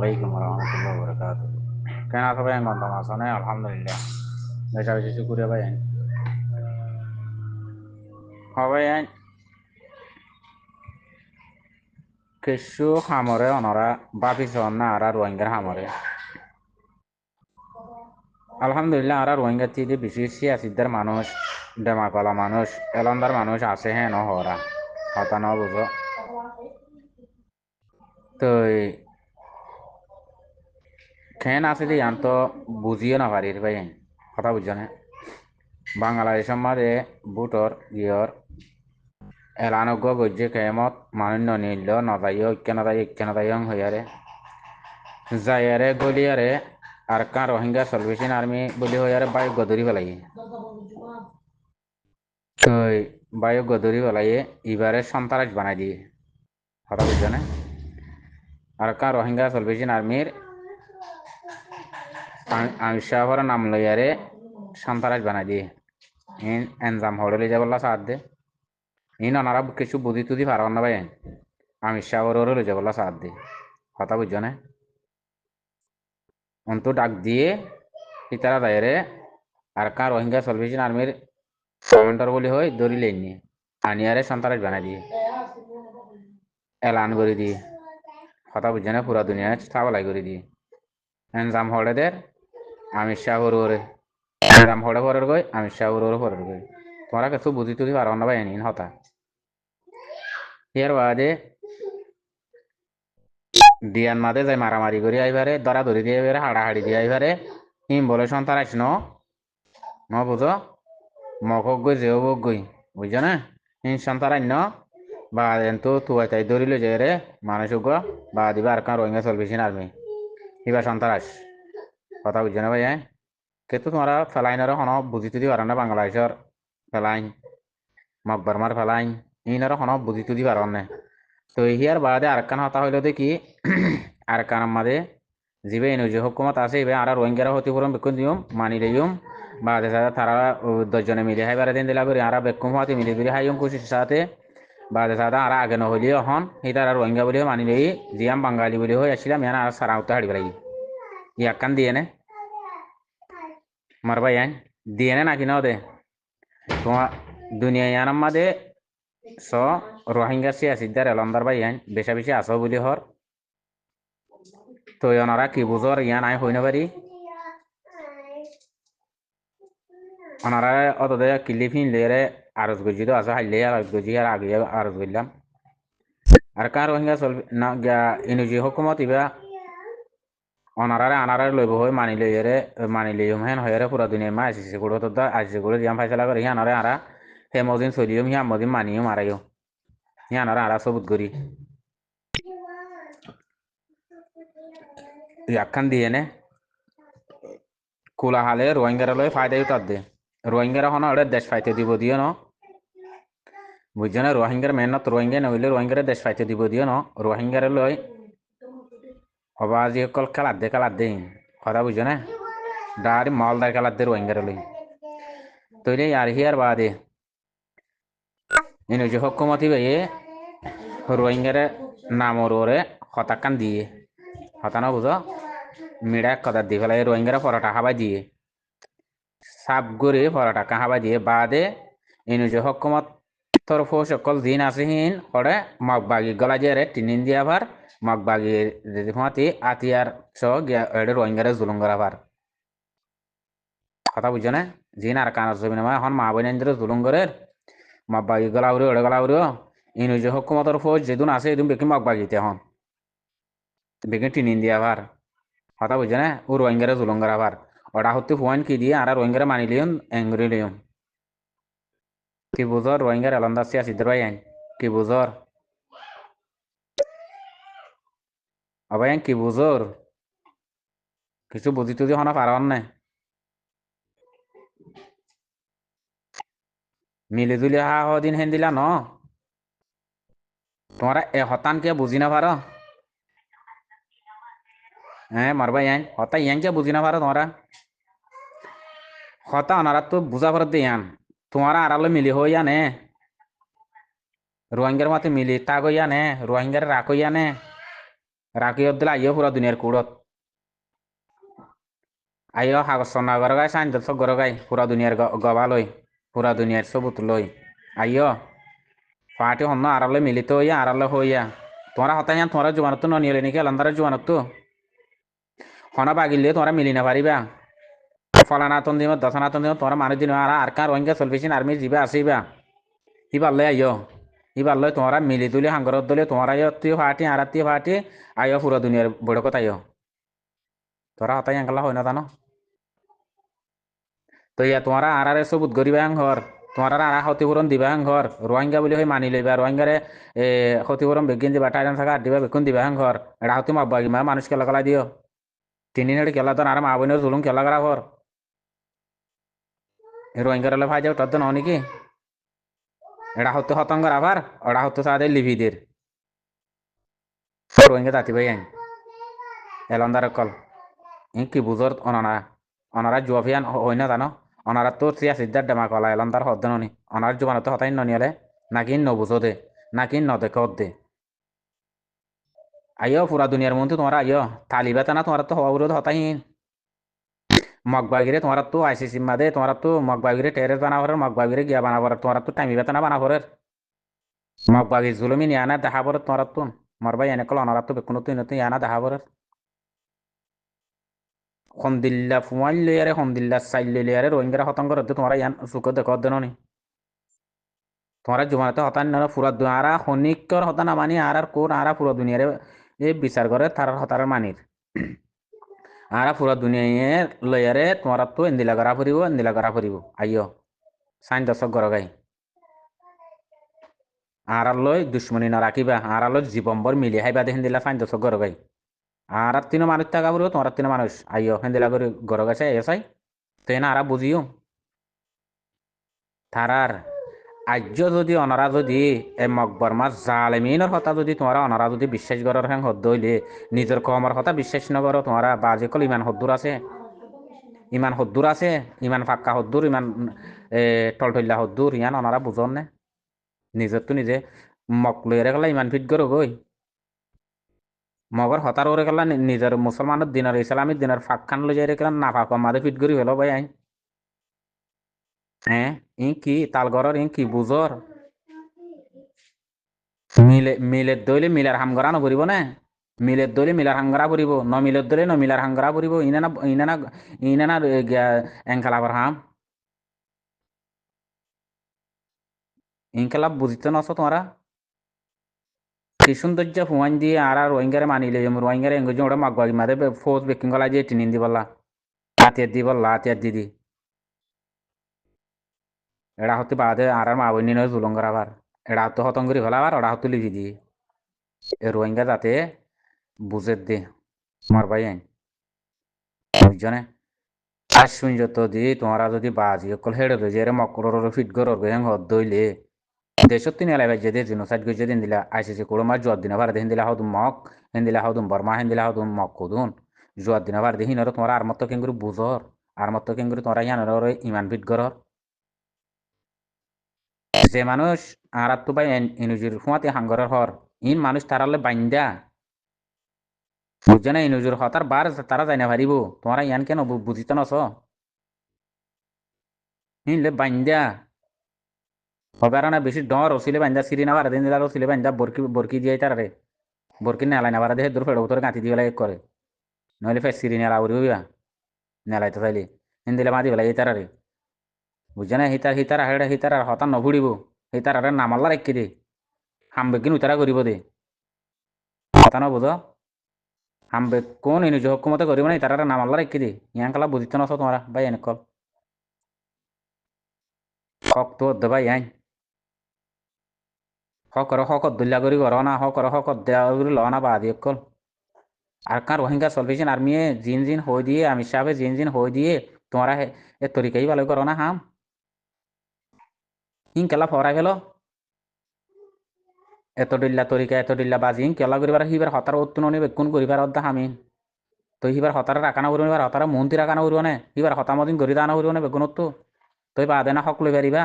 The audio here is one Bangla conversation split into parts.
আলাইকুম রহমতুল্লাহ বরকাত কেন আছো ভাই গন্ধম আছো না আলহামদুলিল্লাহ বেশা বেশি শুকুরিয়া ভাই হবে কিছু হামরে অনরা বাপি সন না আর রোহিঙ্গার হামরে আলহামদুলিল্লাহ আর রোহিঙ্গা থেকে বেশি সিয়াসিদের মানুষ ডেমাকলা মানুষ এলন্দার মানুষ আছে হ্যাঁ ন হরা হতা ন বুঝো তো খেন আছে যে ইয়ান তো বুঝিও না পারি ভাই কথা বুঝছো না বাংলাদেশের মাঝে বুটর ইয়র এলানজ্ঞ গজ্জে কেমত মানুষ নিল নদাইও ঐক্য নদাইয়ং হইয়ারে যাইয়ারে গলিয়ারে আর কান রোহিঙ্গা সলভেশন আর্মি বলি হইয়ারে বায়ু গদরি পেলাই তো বায়ু গদরি পেলাইয়ে এবারে সন্ত্রাস বানাই দিয়ে কথা বুঝছো না আর কান রোহিঙ্গা সলভেশন আর্মির আংশাহর নাম লইয়ারে সন্ত্রাস বানাই দিয়ে ইন এনজাম হড়লে যাবল্লা সাথ দে ইন ওনারা কিছু বুদ্ধি টুদি পারন না ভাই আমি শাহরও লই যাবল্লা সাথ দে কথা বুঝছো না অন্ত ডাক দিয়ে ইতারা দায়রে আর কার রোহিঙ্গা সলভেশন আর্মির কমান্ডার বলি হয় দড়ি লেননি আনিয়ারে সন্ত্রাস বানাই দিয়ে এলান করে দিয়ে কথা বুঝছো না পুরা দুনিয়ায় ছাবলাই করে দিয়ে এনজাম হড়েদের আমি শাহরে এনজাম হড়ে পরের গই আমি শাহরে পরের গই তোমরা কিছু বুদ্ধি টুদি পারন না ভাই নিন হতা এর বাদে দিয়ান মাদে যাই মারামারি করি আইবারে দরাদরি দিয়ে আইবারে হাড়াহাড়ি দিয়ে আইবারে হিম বলে সন্তান ন বুঝো মকক গই যেও বক গই বুঝছো না হিম সন্তান ন বা এন্তু তুয়াই তাই ধরি লই যায় রে মানুষ বা দিবা আর কান রোহিঙ্গা সলভেশন আর্মি ইবা সন্তারাস কথা বুঝছো না ভাই কিন্তু তোমরা ফেলাইনারও হন বুঝি তুদি পারো না বাংলাদেশের ফেলাইন মকবরমার ফেলাইন ইনারও হন বুঝি তুদি পারো না তো হিয়ার বাদে আরেকখান হতা হইল দেখি আরেকখান আমাদের জিবে এনজি হুকুমত আছে এবার আর রোহিঙ্গারা ক্ষতিপূরণ বেকুন দিম মানি লইম বা তারা 10 জনে মিলে হাইবারে দিন দিলা করি আর বেকুম হতে মিলে করি হাইম খুশির সাথে বা আর আগে নহলিও হন হিতার আর রোহিঙ্গা বলে মানি লই জিয়াম বাঙালি বলে হয়ে আসছিলাম ইয়ান আর সারা উত্তর হাড়ি বেলাই ইয়াকান দিয়ে নে মারবা ইয়ান দিয়ে নে নাকি না দে তোমার দুনিয়া ইয়ানার মাঝে স রোহিঙ্গা সিয়াসিদার এলন্দার বা ইয়ান বেশা বেশি আসো বলি হর তো ওনারা কি বুঝর ইয়ান আই হইন পারি ওনারা অতদে কিলি ফিনলে আরজ গজি তো আছে হাইলে আরজ গজি আর আগে আরজ গইলাম আর কার রোহিঙ্গা চলবে না ইনুজি হুকুমত ইবা আনারা লইব হই মানি লইম হেন হইরে পুরা দুনিয়া মা আসিছে গুড়ো তো আসিছে গুড়ো দিয়াম ফাইসলা করে হিয়ানরে আরা হেমদিন চলিয়ম হিয়াম মদিন মানিও মারাইও হিয়ানরে আরা সবুত করি ইয়াখান দিয়ে নে কুলা হালে রোহিঙ্গারা লই ফায়দা তার দে রোহিঙ্গারা হন ওটা দেশ ফাইতে দিব দিও ন বুঝছো না রোহিঙ্গার মেহনত রোহিঙ্গা নইলে রোহিঙ্গারে দেশ ফাইতে দিব দিও ন রোহিঙ্গারে লই অবাজি অকল খেলার দে কথা বুঝছো না ডারি মালদার খেলার দে রোহিঙ্গারে লই তৈরি আর হিয়ার বাদে ইনো যে হকুমতি ভাইয়ে রোহিঙ্গারে নামর ওরে হতাকান দিয়ে হতানো বুঝো মিড়া কথা দিয়ে ফেলাই রোহিঙ্গারা পরোটা খাবাই দিয়ে সাপ করে পরোটা খাবাই দিয়ে বাদে ইনো যে হকুমত তরফ সকল দিন আছে হিন পরে মগবাগি গলা দিয়ে টিনিন দিয়ে আবার মগবাগি হাতি আতিয়ার স রোহিঙ্গারে জুলুম করা আবার কথা বুঝছো না জিন আর কানার জমি নামা এখন মা বোন জুলুম করে মগবাগি গলা উড়ে ওড়ে গলা উড়ে ইনো যে হকুমতর ফৌজ যেদিন আছে এদিন বেকি মগবাগিতে হন বেকি টিনিন দিয়ে আবার কথা বুঝছো না ও রোহিঙ্গারে জুলুম করা আবার ওটা হতে ফুয়ান কি দিয়ে আর রোহিঙ্গারে মানি লিয়ন এঙ্গুরি লিয়ন কি বুঝর রোহিঙ্গার এলন্দার সিয়াসিদের ভাই কি বুঝর আবার কি বুঝর কিছু বুঝি টুজি হনা পারন না মিলি জুলি হা দিন হেন দিলা ন তোমরা এ হতান কে বুঝি না পারো হ্যাঁ মারবা হতা কে বুঝি না পারো তোমরা হতা ওনারা তো বুঝা পারত দে তোমারা আড়ালে মিলি হইয়া নে রোহিঙ্গার মাতে মিলি তাক হইয়া নে রোহিঙ্গার রাখ হইয়া নে রাকিয়ত দিলে আইও পুরা দুনিয়ার কুড়ত আইও হাগজ সন্না গর গাই সাইন দর্শক গর গাই পুরা দুনিয়ার গবা লই পুরা দুনিয়ার সবুত লই আইও পার্টি হন্য আড়ালে মিলিত হইয়া আড়ালে হইয়া তোমরা হতাই তোমরা জোয়ানত তো নিলে নাকি এলান্দারের জোয়ানত তো হনা বাগিলে তোমরা মিলি না পারিবা ফলানাতন দিব দশনাতন দিব তোমরা মানুষ দিন আর কার রোহিঙ্গা চলবিছিন আর্মি যাবা আসিবা ইবারলে আইও ইবারলে তোমরা মিলি তুলি হাঙ্গরত দলে তোমরা তুই ফাটি আর তুই ফাটি আইও পুরো দুনিয়ার বড়কত আইও তোরা হতাই আঙ্কালা হয় না জানো তো ইয়া তোমরা আর সবুত গরিবা ঘর তোমরা আর ক্ষতিপূরণ দিবা ঘর রোহিঙ্গা বলে হয়ে মানি লইবা রোহিঙ্গারে ক্ষতিপূরণ বেগিন দিবা টাইম থাকা দিবা বেগুন দিবা ঘর এটা হতে মাব্বাগি মা মানুষ কেলা কেলা দিও তিনি হেঁটে খেলা তো আর মা বোনের জুলুম খেলা করা ঘর রোহিঙ্গার ভাই যাও তার তো নাকি এটা হতে হতঙ্গর আবার ওটা হতো তাদের লিভিদের রোহিঙ্গা জাতি ভাই আইন এলন্দার কল কি বুঝর অনারা অনারা জুয়াফিয়ান হই না জানো অনারা তো সিয়া সিদ্ধার ডেমা কলা এলন্দার হদ্দ ননি অনার জুবানতে হতাই ননিয়ালে নাকি নবুঝো দে নাকি নদেকে দে আইও পুরা দুনিয়ার মধ্যে তোমরা আইও তালিবাতে না তোমার তো হওয়া বিরোধ হতাই মগবাগিরে তোমার তো আইসিসি মাদে তোমার তো মগবাগিরে টেরেস বানাবর মগবাগিরে গিয়া বানাবর তোমার তো টাইম বেতনা বানাবর মগবাগি জুলুমি নিয়ানা দেখাবর তোমার তো মরবাই এনে কল অনারা তো বেকুনো তো ইনতো ইয়ানা দেখাবর হমদিল্লা ফুয়াইল লইয়ারে হমদিল্লা সাইল লইয়ারে রোহিঙ্গারা হতঙ্গর তোমরা ইয়ান সুখ দেখো দেনি তোমরা জমাতে হতান না পুরা আরা খনিকর হতা না মানি আর কোন আরা পুরা দুনিয়ারে এই বিচার করে তার হতার মানির আরা পুরা দুনিয়া লইয়ারে তোমরা তো এন্দিলা করা ফুরিব আইও সাইন দশক গর গাই আড়ালৈ দুশ্মনী নারাখিবা আড়ালৈ জীবনভর মিলি হাইবা দেখেন দিলা ফাইন দশক গর গাই আর তিনো মানুষ থাকা বলবো তোমার তিনো মানুষ আইও হেন্দিলা করে গর গাছে আইও চাই তুই না আরা বুঝিও থারার আর্য যদি অনারা যদি এ মকবরমা জালেমিনের কথা যদি তোমার অনারা যদি বিশ্বাস করার হ্যাং হদ্দ হইলে নিজের কমর কথা বিশ্বাস নকরো তোমারা বাজে কল ইমান হদ্দুর আছে ইমান হদ্দুর আছে ইমান ফাক্কা হদ্দুর ইমান টলটল্লা হদ্দুর ইয়ান অনারা বুঝন নে নিজের তো নিজে মক লইরে গেলা ইমান ফিট করো গই মগর হতার ওরে গেলা নিজের মুসলমানের দিনের ইসলামের দিনের ফাঁক খান লই যাই রেখে না ফাঁক মাদে ফিট করি হলো ভাই আই হ্যাঁ ই কি তালগরর ই কি বুঝর মিলের দইলে মিলার হামগরা নকরিব না মিলের দইলে মিলার হামগরা করিব ন মিলের দইলে ন মিলার হামগরা করিব ইনানা এংখালাবার হাম ইনকালাব বুঝিতে নছ তোমরা কি সৌন্দর্য ফুয়ান দিয়ে আর রোহিঙ্গারে মানিলে রোহিঙ্গারে এঙ্গজ ওটা মাগবাগি মাদে ফোর্স বেকিং গলা দিয়ে টিনিন দি বললা হাতিয়ার দি বললা হাতিয়ার দিদি এরা হতে বাদে আর মা বইনি নয় জুলঙ্গর আবার এরা হতো হতঙ্গরি হলা আবার ওরা হতো লিখি দিয়ে এ রোহিঙ্গা যাতে বুঝে দে তোমার ভাই আইন বুঝছনে আর শুন যত দি তোমরা যদি বাজি অকল হেড়ে যে মকর ফিট গরর গেং হদ দইলে দেশত তিনি এলাই বাজে দে জিনোসাইড গজে দিন দিলা আইসিসি কোড়ো মার জোয়ার দিনা ভার দেহিন দিলা হদুম মক হেন দিলা হদুম বর্মা হেন দিলা হদুম মক কুদুন জোয়ার দিনা ভার দেহিন তোমরা আর মত কেঙ্গুরি বুঝর আর মত কেঙ্গুরি তোমরা ইয়ানোর ইমান ফিট গরর যে মানুষ আর তো ভাই ইনুজির ফুয়াতে হাঙ্গরের হর ইন মানুষ তারালে বাইন্দা বুঝছে না ইনুজুর হতার বার তারা যাই না পারিব তোমরা ইয়ান কেন বুঝিতে নছ হিনলে বাইন্দা হবার না বেশি ডর ওসিলে বাইন্দা সিরি না বারা দিন দিলা ওসিলে বাইন্দা বরকি বরকি দিয়ে তারে বরকি নেলাই না বারা দেহে দূর ফেড়ে উত্তরে গাঁতি দিয়ে করে নইলে ফের সিরি নেলা উড়িবা নেলাইতে চাইলে হিন দিলে মাদি বেলা এই তারারে বুঝছে না হিতার হেড়ে হিতার আর হতার নভুড়িব হিতার আর নামাল্লা রেখে দে হামবেকিন উতারা করিব দে হতা ন বুঝ হামবে কোন ইনুজ হকুমতে করিব না তারা নামাল্লা রেখে দে ইয়ান কালা বুঝিতে নছ তোমরা ভাই এনে কল হক তো দে ভাই আইন হক দুল্লা করি কর না হক দেওয়া করি ল না বাদি কল আর কার রোহিঙ্গা সলভেশন আর্মি জিন জিন হয়ে দিয়ে আমির সাহেব জিন জিন হয়ে দিয়ে তোমরা এ তরিকাই ভালো করো না হাম হিং কেলা ফরাই ফেলো এত ডিল্লা বাজি হিং কেলা করিবার হিবার হতার উত্তু ননি বেকুন করিবার অর্ধা হামি তো হিবার হতার রাখানা করিব এবার হতার মন্ত্রী রাখানা করিব না হিবার হতামদিন গরি দানা করিব না বেকুনত তই বাদে না হক লই পারিবা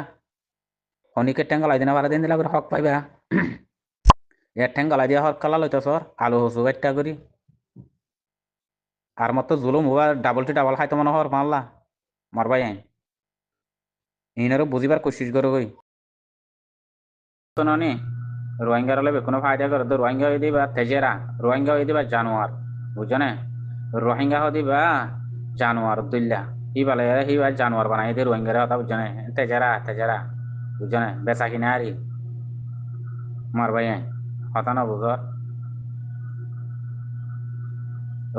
অনিকের টেঙ্গল আইদিনা বালা দিন দিলা করে হক পাইবা এর ঠ্যাং গলা দিয়া হর কালা লইতেছ আলু হসু একটা করি আর মতো জুলুম হওয়া ডাবল টু ডাবল খাইতে মনে হর মারলা মারবাই আইন ইনারও বুঝিবার কোশিশ করো কই শুনি রোহিঙ্গার হলে কোনো ফায়দা করে তো রোহিঙ্গা হয়ে দিবা তেজেরা রোহিঙ্গা হয়ে দিবা জানোয়ার বুঝছো না রোহিঙ্গা হয়ে দিবা জানোয়ার দুল্লা বলে হিবা জানোয়ার বানাই দিয়ে রোহিঙ্গার কথা বুঝছো না তেজেরা তেজেরা বুঝছো না বেচা কিনা আরি মারবাই আইন কথা না বুঝো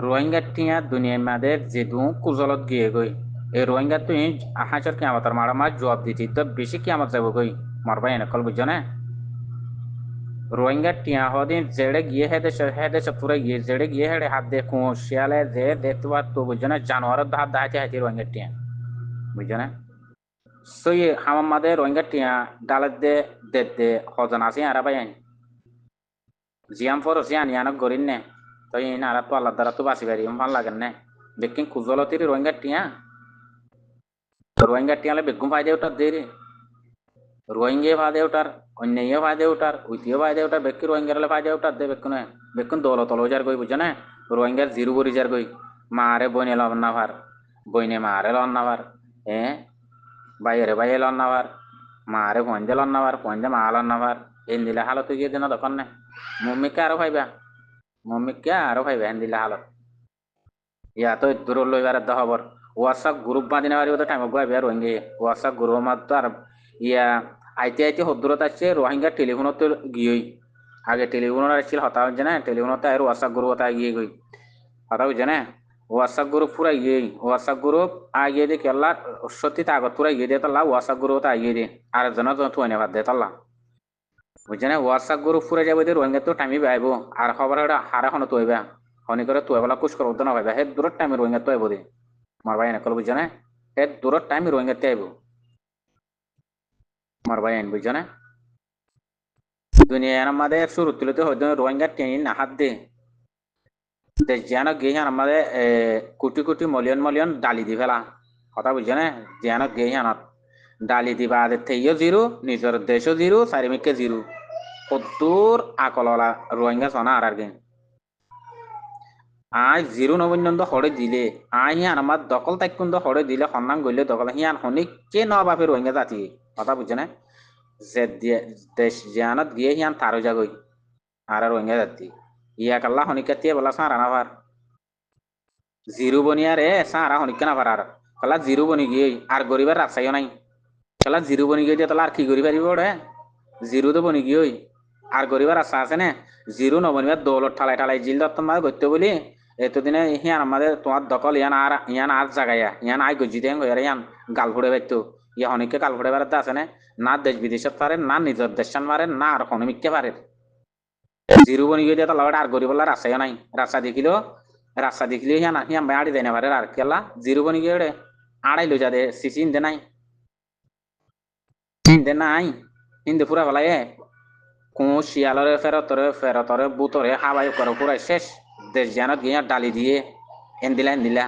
রোহিঙ্গা টিয়া দুনিয়ার মাদের যেদু কুজলত গিয়ে গই এই রোহিঙ্গা তুই হাসর কিয়ামতর মারা মার জবাব দিতি তো বেশি কিয়ামত যাব গই মারবাই আইন কল বুঝছো না রোহিঙ্গা টিয়া হদিন জেড়ে গিয়ে হেদেশে পুরে গিয়ে জেড়ে গিয়ে হেড়ে হাত দে শিয়ালে যে দেখতে তো বুঝছো না জানোয়ারের হাত দাহাতে হাতি রোহিঙ্গা টিয়া বুঝছো না সই হামার মাদে রোহিঙ্গা টিয়া ডালত দে দে হজন আছে আর ভাই আইন জিয়াম ফর জিয়ান ইয়ানক গরিন নে তো ইন আর তো আল্লাহ দ্বারা তো বাঁচি পারি ভাল লাগেন না বেকিং কুজলতির রোহিঙ্গা টিয়া হলে বেগুম ফায়দা ওটা দেরি রোহিঙ্গে ফায়দা ওটার অন্যায় ফায়দা ওটার উইতিও ফায়দা ওটার বেকি রোহিঙ্গার হলে ফায়দা ওটার দে বেকুন বেকুন দৌলত লজার গই বুঝছো না রোহিঙ্গার জিরু বরি যার গই মারে বইনে লন না ভার বইনে মারে লন না ভার বাইরে বাইরে লন না ভার মারে পয়েন্টে লন না ভার পয়েন্টে মা লন না ভার এন দিলে হালত গিয়ে দিন তখন না মম্মিকে আরো ভাইবা এন দিলে হালত ইয়া তো দূর লইবার খবর হোয়াটসঅ্যাপ গ্রুপ বাঁধিনে পারিব তো টাইম গাইবে রোহিঙ্গে হোয়াটসঅ্যাপ গ্রুপ মাত্র আর ইয়া আইতে আইতে হদ্দূরত আসছে রোহিঙ্গা টেলিফোনত গিয়েই আগে টেলিফোনত আসছিল হতা হচ্ছে না টেলিফোনত আর হোয়াটসঅ্যাপ গ্রুপ হতা গিয়ে গই হতা বুঝছে না হোয়াটসঅ্যাপ গ্রুপ পুরা গিয়েই হোয়াটসঅ্যাপ গ্রুপ আগিয়ে দিয়ে কেলা সত্যি তা আগত পুরা গিয়ে দিয়ে তাল্লা হোয়াটসঅ্যাপ গ্রুপ আগিয়ে দিয়ে আর একজনের থুয়ে বাদ দিয়ে তাল্লা বুঝছে না হোয়াটসঅ্যাপ গ্রুপ পুরা যাবে দিয়ে রোহিঙ্গা তো টাইমই পাইব আর খবর হারা এখনো তৈবা হনি করে তুই বেলা কুছ করো না ভাইবা হে দূরের টাইমে রোহিঙ্গা তো আইব দে মারবাই না কল বুঝছো না হে দূরের টাইমে রোহিঙ্গা তে আইব মারবাই আইন বুঝছো না দুনিয়া আমাদের শুরু তুলতে হয়তো রোহিঙ্গা টেনে না হাত দে দেশ যেন গিয়ে আমাদের কোটি কোটি মিলিয়ন মিলিয়ন ডালি দি ফেলা কথা বুঝছো না যেন গিয়ে আনত ডালি দিবা আদের থেইও জিরো নিজের দেশও জিরো চারিমিককে জিরো কদ্দুর আকললা রোহিঙ্গা সনা আর গেন আই জিরো নবন্যন্দ হরে দিলে আই হিয়ান আমার দখল তাইকুন্দ হরে দিলে সন্নান গইলে দখল হিয়ান হনিক কে ন বাপে রোহিঙ্গা জাতি কথা বুঝছে না যে দেশ জিয়ানত গিয়ে হিয়ান তারো যাগই আর রোহিঙ্গা জাতি ইয়া কাল্লা হনিকা দিয়ে বলা সারা না ভার জিরো বনিয়া রে সারা হনিকা না ভার আর কাল্লা জিরো বনি গিয়ে আর গরিবের রাস্তাইও নাই কাল্লা জিরো বনি গিয়ে দিয়ে তাহলে আর কি করি পারিব রে জিরো তো বনি গিয়ে আর গরিবের রাস্তা আছে না জিরো নবনিবার দৌলত ঠালাই ঠালাই জিল দত্ত মার গত্য বলি এতদিনে হিয়ান আমাদের তোমার দখল ইয়ান আর জাগাইয়া ইয়ান আই গজি দেন হইয়ারে ইয়ান গাল ফুড়ে পাইতো ইয়া অনেককে গাল ফুড়ে বেড়াতে আছে না দেশ বিদেশত পারে না নিজের দেশান মারে না আর হনমিককে পারে জিরো বনি গিয়ে তো লগটা আর গরিবলা রাস্তায় নাই রাস্তা দেখিলে হিয়ান ভাই আড়ি দেয় না পারে আর কেলা জিরো বনি গিয়ে আড়াই লো যাদে সিসি ইন্দে নাই ইন্দে নাই ইন্দে পুরা বেলায় কোন শিয়ালরে ফেরতরে বুতরে হাবাই করে পুরাই শেষ দেশ জানত গিয়ে ডালি দিয়ে এন্দিলা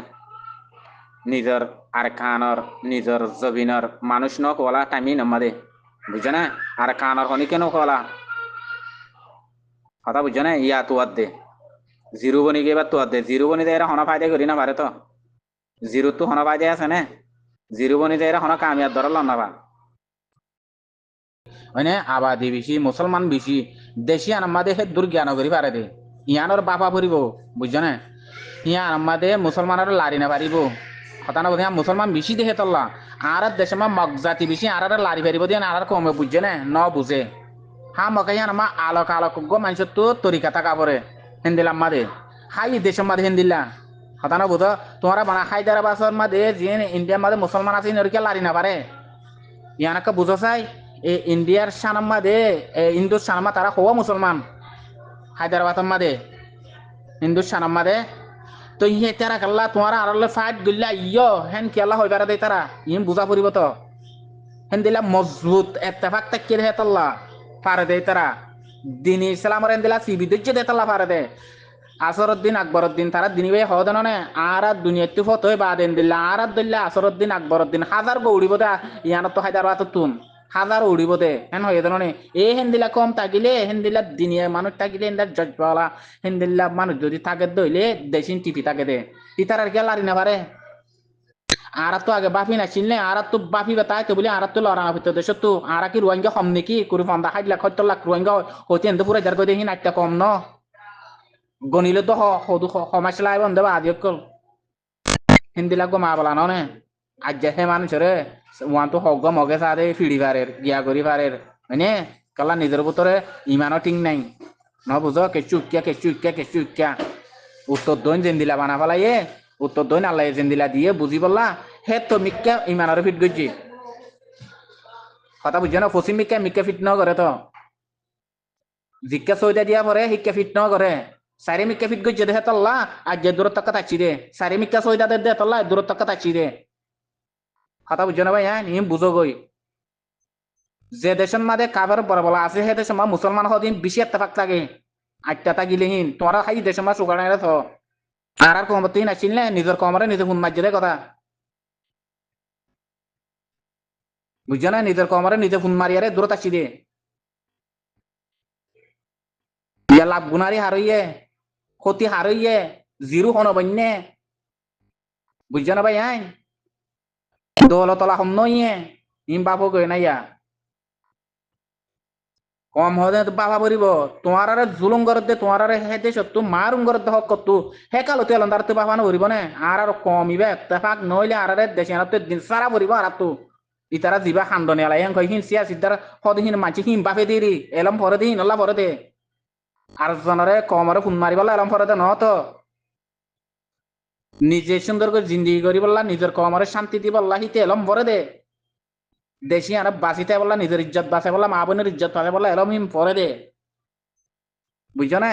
নিজের আর কানর নিজের জবিনর মানুষ ন কোলা টাইমই নমাদে বুঝছো না আর কানর হনি কেন কোলা কথা বুঝছো না ইয়া তুয়ার দে জিরো বনি গিয়ে বা তুয়ার দে জিরো বনি দেয় হনা ফায়দা করি না পারে তো জিরো তো হনা ফায়দা আছে না জিরো বনি দেয় হনা কামিয়ার ধরা লন্না মানে আবাদি বেশি মুসলমান বেশি দেশি আনামাদে হে দুর্জ্ঞান করি পারে দে ইয়ানোর বাপা পড়িব বুঝছো না ইয়া আমাদে মুসলমানের লারি না পারিব কথা না বোধ মুসলমান বেশি দেহে তল্লা আর দেশে মা মগজাতি বেশি আর লারি পারিব দিয়ে আর কমে বুঝছে না ন বুঝে হা মকাই আমা আলোক আলোক গো মানুষ তো তরিকা থাকা পরে হিন্দিলাম মাদে হাই দেশের মাদে হিন্দিল্লা কথা না বুঝো তোমারা বানা হায়দ্রাবাদের মাদে যে ইন্ডিয়ার মাদে মুসলমান আছে ইনকে লারি না পারে ইয়ানাকে বুঝো চাই এই ইন্ডিয়ার সানাম্মা দে হিন্দুর সানাম্মা তারা হওয়া মুসলমান হায়দ্রাবাদের মাদে হিন্দুর সানাম্মা দে তো ইয়ে তারা কাল্লা তোমার আরলে ফাইট গিল্লা ইয় হেন কেলা হইবার দে তারা ইন বুঝা পড়িব তো হেন দিলা মজবুত এত্তেফাক তাক্কির হে তাল্লা পারে দে তারা দিন ইসলামর হেন দিলা সিবিদুজ্জে দে তাল্লা পারে দে আসরুদ্দিন আকবরুদ্দিন তারা দিনী ভাই হওয়া দেন আর দুনিয়াতে ফটো বাদেন দিল্লা আর দিল্লা আসরুদ্দিন আকবরুদ্দিন হাজার গৌড়িব দে ইয়ানত তো হায়দ্রাবাদ তুন হাজার উড়িব দে হেন হয়ে ধরনে এ হেন্দিলা কম থাকিলে হেন্দিলা দিনিয়া মানুষ থাকিলে হেন্দার জজবালা হেন্দিল্লা মানুষ যদি থাকে দইলে দেশিন টিপি থাকে দে ইতার আর কে লারি না পারে আর তো আগে বাফি নাছিল নে আর তো বাফি বেতাই তো বলি আর তো লড়া ভিতর দেশ তো আর কি রোহিঙ্গা কম নাকি কুড়ি 50 লাখ 70 লাখ রোহিঙ্গা হইতে এনতে পুরো যার কই দেখি নাট্য কম ন গনিলে তো হদু সমাজলাই বন্ধ বা আদি কল হিন্দিলা গো মা বলা নে আজ যে হে মানুষরে ওয়ান তো হগ মগে সাদে ফিড়ি পারের গিয়া করি পারের মানে কালা নিজের ভিতরে ইমানও ঠিক নাই ন বুঝো কেচু উত্তর দইন জেন্দিলা বানা ফেলাইয়ে উত্তর দইন আল্লাহ জেন্দিলা দিয়ে বুঝি বললা হে তো মিক্কা ইমানের ফিট গজি কথা বুঝছো না পশ্চিম মিক্কা ফিট ন করে তো জিজ্ঞা সইটা দিয়া পরে শিক্ষা ফিট ন করে সারি মিক্কা ফিট গজি দেখে তল্লা আর যে দূরত্ব কথা তাচ্ছি দে সারি মিক্কা সইটা দে তল্লা দূরত্ব কথা তাচ্ছি দে কথা বুঝছো না ভাই হ্যাঁ নিম বুঝো গই যে দেশের মাঝে কাবার বড় বলা আছে সে দেশের মা মুসলমান হদিন বেশি এত্তেফাক থাকে আটটা তাগিলেহীন তোমরা খাই দেশের মা সুগার থ আর কমতে নাছিল না নিজের কমরে নিজে ফোন মারছে কথা বুঝছো না নিজের কমরে নিজে ফোন মারিয়ারে দূরত আসছি দে ইয়া লাভ গুনারি হারইয়ে ক্ষতি হারইয়ে জিরো হন বন্যে বুঝছো না ভাই হ্যাঁ দৌলতলা হম নইয়ে ইম বাপু কই না ইয়া কম হদে বাবা পরিব তোমার আরে জুলুম করত দে তোমার আরে হে দেশ তো মারুম করত হক কত হে কালো তেল তার তো বাবা না পরিব না আর কমিবে এত্তেফাক নইলে আর আরে দেশে আর তো দিন সারা পরিব আর তো ইতারা জিবা খান্দনে আলাই হেন কই হিন সিয়া সিদ্দার হদিন মানছি হিম বাপে দিরি এলম পরে দিন আল্লাহ পরে দে আর জনরে কমরে ফোন মারিবলা এলম পরে দে ন তো নিজে সুন্দর করে জিন্দিগি করি বললা নিজের কমরে শান্তি দি বললা হিতে এলম পরে দে দেশি আর বাঁচিতে বললা নিজের ইজ্জত বাঁচে বললা মা বোনের ইজ্জত বাঁচে বললা এলম হিম পরে দে বুঝছো না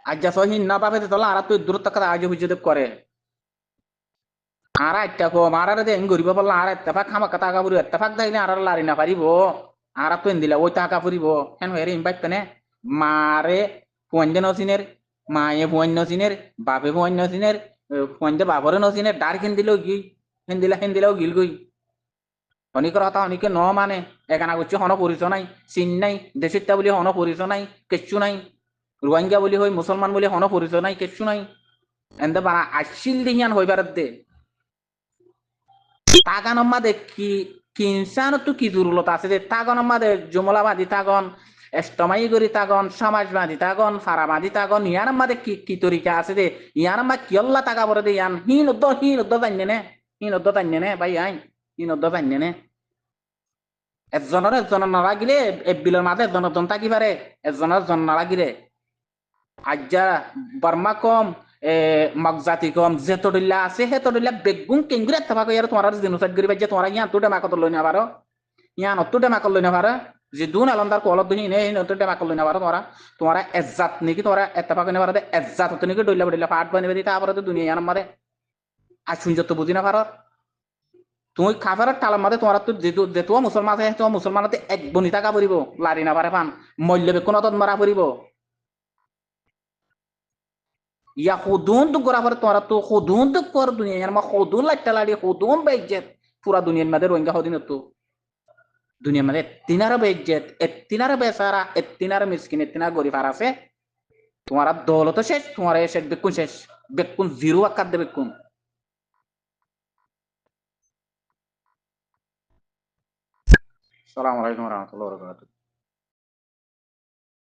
আজ যা সহিন না পাবে তোলা আর তুই দূরত্ব কথা আজ হুজুদ করে আর একটা কো মারারে দে গরিব বললা আর এত্তেফাক খামা কথা আগা পুরি এত্তেফাক দাইলে আর লারি না পারিব আর তো দিলা ওই টাকা পুরিব হেন হেরে ইম্পাক্ট নে মারে ফুয়াঞ্জে নসিনের মায়ে ফুয়ান নসিনের বাপে ফুয়ান নসিনের ফুয়াঞ্জে বাবরে নসিনের ডার খেন দিলেও গি হেন দিলেও গিল গই অনেকের কথা অনেকে ন মানে এখানা করছে হন পরিচয় নাই চিন নাই দেশিতা বলি হন পরিচয় নাই কিচ্ছু নাই রোহিঙ্গা বলি হই মুসলমান বলি হন পরিচয় নাই কিচ্ছু নাই এনতে বানা আসিল দিহিয়ান হইবার দে তাগান মাদে কিনসান তো কি দুর্বলতা আছে যে তাগন মাদে জুমলাবাদী তাগন এষ্টমাই করি তাগন সমাজবাদী তাগন ফারাবাদী তাগন ইয়ার মাদে কি তরিকা আছে যে ইয়ার মা কি আল্লাহ টাকা বলে দে ইয়ান হিন উদ্দ জানে নে ভাই আইন হিন উদ্দ জানে নে একজনের নালাগিলে বিলের মাঝে একজন থাকি পারে একজন নালাগিলে আজ্জা বর্মা কম মগজাতি কম যেতডিল্লা আছে সেতডিল্লা বেগুন কেঙ্গুরে থাকা কই আর তোমার জিনোসাইড করি বাজ্যে তোমার ইয়ান তো ডেমাকত লই না পারো ইয়ান অত ডেমাকত লই না পারো যে দুন আলন্দার কলত দহি নে অত ডেমাকত লই না পারো তোমারা এজ্জাত নাকি তোমারা এত্তেফাক না পারো এজ্জাত হতে নাকি ডইলা বডিলা পাট বানিবে দিতা তারপরে তো দুনিয়া ইয়ান মারে আর শুনজত বুঝি না পারো তুমি খাফার টালার মাঝে তোমার তো যেহেতু মুসলমান আছে তোমার মুসলমানতে এক বনি টাকা পড়িব লারি না পারে পান মূল্য বেকুন মারা পড়িব ইয়া খুদুন তো গোরা পরে তোমার তো খুদুন তো কর দুনিয়া ইয়ার মা খুদুন লাইটা লাড়ি খুদুন বেইজ্জত পুরা দুনিয়ার মাঝে রোহিঙ্গা হদিন তো দুনিয়ার মাঝে এত্তিনার বেইজ্জত এত্তিনার বেচারা এত্তিনার মিসকিন এত্তিনার গরিব আর আছে তোমার দৌলত শেষ তোমার শেষ বেকুন শেষ বেকুন জিরো আকার দে বেকুন সালাম আলাইকুম রহমতুল্লাহ